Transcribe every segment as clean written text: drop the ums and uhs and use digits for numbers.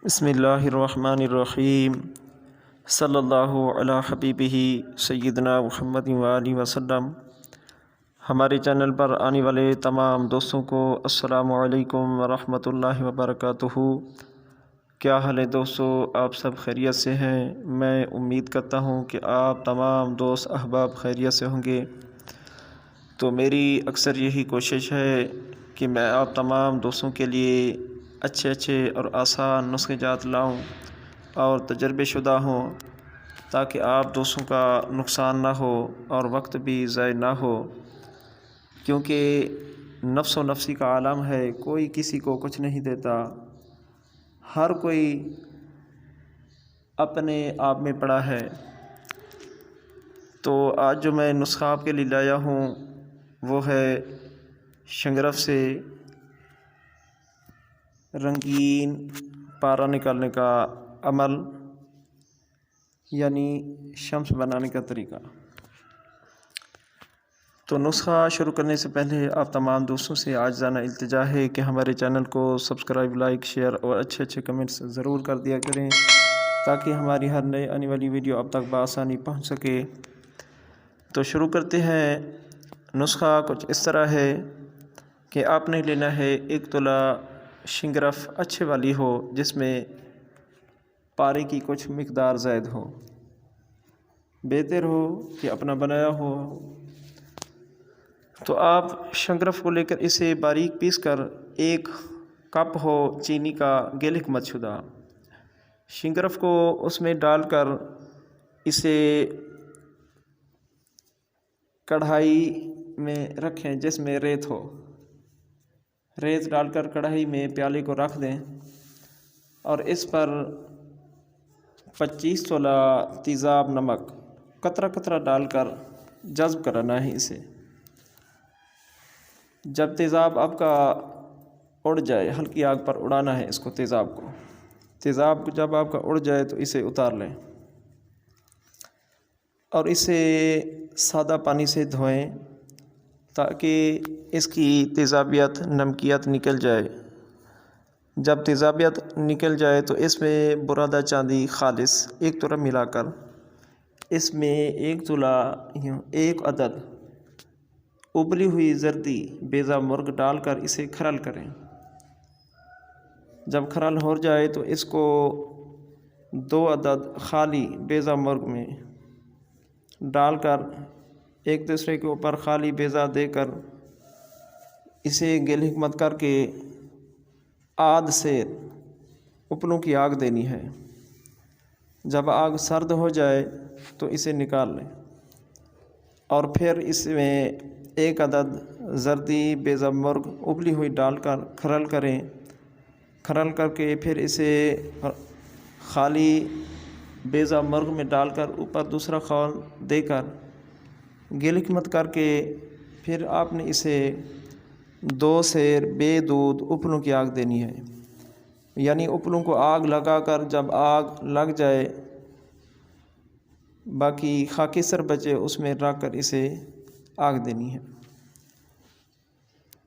بسم اللہ الرحمن الرحیم صلی اللہ علی حبیبہ سیدنا محمد وآلہ وسلم۔ ہمارے چینل پر آنے والے تمام دوستوں کو السلام علیکم ورحمۃ اللہ وبرکاتہ۔ کیا حال ہے دوستو؟ آپ سب خیریت سے ہیں؟ میں امید کرتا ہوں کہ آپ تمام دوست احباب خیریت سے ہوں گے۔ تو میری اکثر یہی کوشش ہے کہ میں آپ تمام دوستوں کے لیے اچھے اور آسان نسخے جات لاؤں اور تجربے شدہ ہوں، تاکہ آپ دوستوں کا نقصان نہ ہو اور وقت بھی ضائع نہ ہو، کیونکہ نفس و نفسی کا عالم ہے، کوئی کسی کو کچھ نہیں دیتا، ہر کوئی اپنے آپ میں پڑا ہے۔ تو آج جو میں نسخہ آپ کے لیے لایا ہوں وہ ہے شنگرف سے رنگین پارا نکالنے کا عمل، یعنی شمس بنانے کا طریقہ۔ تو نسخہ شروع کرنے سے پہلے آپ تمام دوستوں سے عاجزانہ التجا ہے کہ ہمارے چینل کو سبسکرائب، لائک، شیئر اور اچھے کمنٹس ضرور کر دیا کریں، تاکہ ہماری ہر نئے آنے والی ویڈیو آپ تک بآسانی پہنچ سکے۔ تو شروع کرتے ہیں۔ نسخہ کچھ اس طرح ہے کہ آپ نے لینا ہے 1 تولہ شنگرف اچھے والی ہو، جس میں پارے کی کچھ مقدار زائد ہو، بہتر ہو کہ اپنا بنایا ہو۔ تو آپ شنگرف کو لے کر اسے باریک پیس کر 1 کپ ہو چینی کا گلک مت شدہ، شنگرف کو اس میں ڈال کر اسے کڑھائی میں رکھیں جس میں ریت ہو، ریت ڈال کر کڑھائی میں پیالے کو رکھ دیں اور اس پر 25 تولہ تیزاب نمک قطرہ ڈال کر جذب کرنا ہے اسے۔ جب تیزاب آپ کا اڑ جائے، ہلکی آگ پر اڑانا ہے اس کو، تیزاب جب آپ کا اڑ جائے تو اسے اتار لیں اور اسے سادہ پانی سے دھوئیں، تاکہ اس کی تیزابیت، نمکیت نکل جائے۔ جب تیزابیت نکل جائے تو اس میں برادہ چاندی خالص 1 تولہ ملا کر اس میں 1 عدد ابلی ہوئی زردی بیضہ مرغ ڈال کر اسے کھرل کریں۔ جب کھرل ہو جائے تو اس کو 2 عدد خالی بیضہ مرغ میں ڈال کر ایک دوسرے کے اوپر خالی بیضہ دے کر اسے گلک مت کر کے آدھ سے اپلوں کی آگ دینی ہے۔ جب آگ سرد ہو جائے تو اسے نکال لیں اور پھر اس میں 1 عدد زردی بیضہ مرغ ابلی ہوئی ڈال کر کھرل کریں، کھرل کر کے پھر اسے خالی بیضہ مرغ میں ڈال کر اوپر دوسرا خول دے کر گلک مت کر کے پھر آپ نے اسے 2 سیر بے دودھ اپلوں کی آگ دینی ہے، یعنی اپلوں کو آگ لگا کر جب آگ لگ جائے، باقی خاکی سر بچے اس میں رکھ کر اسے آگ دینی ہے۔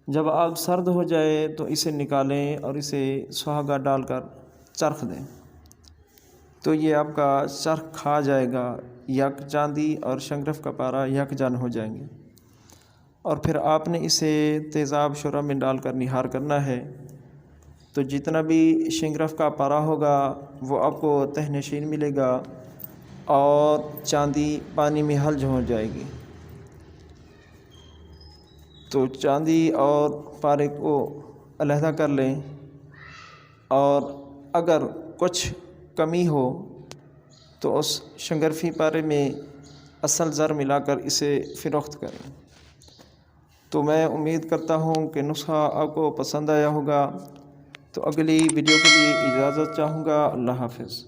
جب آگ سرد ہو جائے تو اسے نکالیں اور اسے سہاگا ڈال کر چرخ دیں، تو یہ آپ کا چرخ کھا جائے گا، یک چاندی اور شنگرف کا پارا یکجان ہو جائیں گے۔ اور پھر آپ نے اسے تیزاب شورہ میں ڈال کر نہار کرنا ہے، تو جتنا بھی شنگرف کا پارا ہوگا وہ آپ کو تہ نشین ملے گا اور چاندی پانی میں حلج ہو جائے گی۔ تو چاندی اور پارے کو علیحدہ کر لیں، اور اگر کچھ کمی ہو تو اس شنگرفی پارے میں اصل زر ملا کر اسے فروخت کریں۔ تو میں امید کرتا ہوں کہ نسخہ آپ کو پسند آیا ہوگا۔ تو اگلی ویڈیو کے لیے اجازت چاہوں گا۔ اللہ حافظ۔